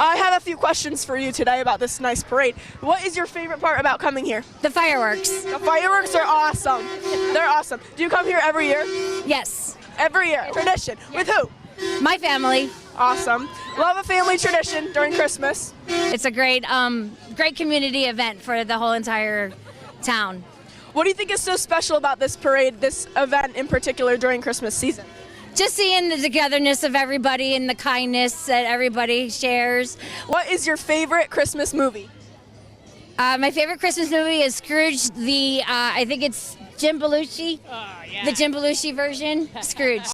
I have a few questions for you today about this nice parade. What is your favorite part about coming here? The fireworks. The fireworks are awesome. They're awesome. Do you come here every year? Yes. Every year. Tradition. With who? My family. Awesome. Love a family tradition during Christmas. It's a great community event for the whole entire town. What do you think is so special about this parade, this event in particular during Christmas season? Just seeing the togetherness of everybody and the kindness that everybody shares. What is your favorite Christmas movie? My favorite Christmas movie is Scrooged. I think it's Jim Belushi. The Jim Belushi version, Scrooged.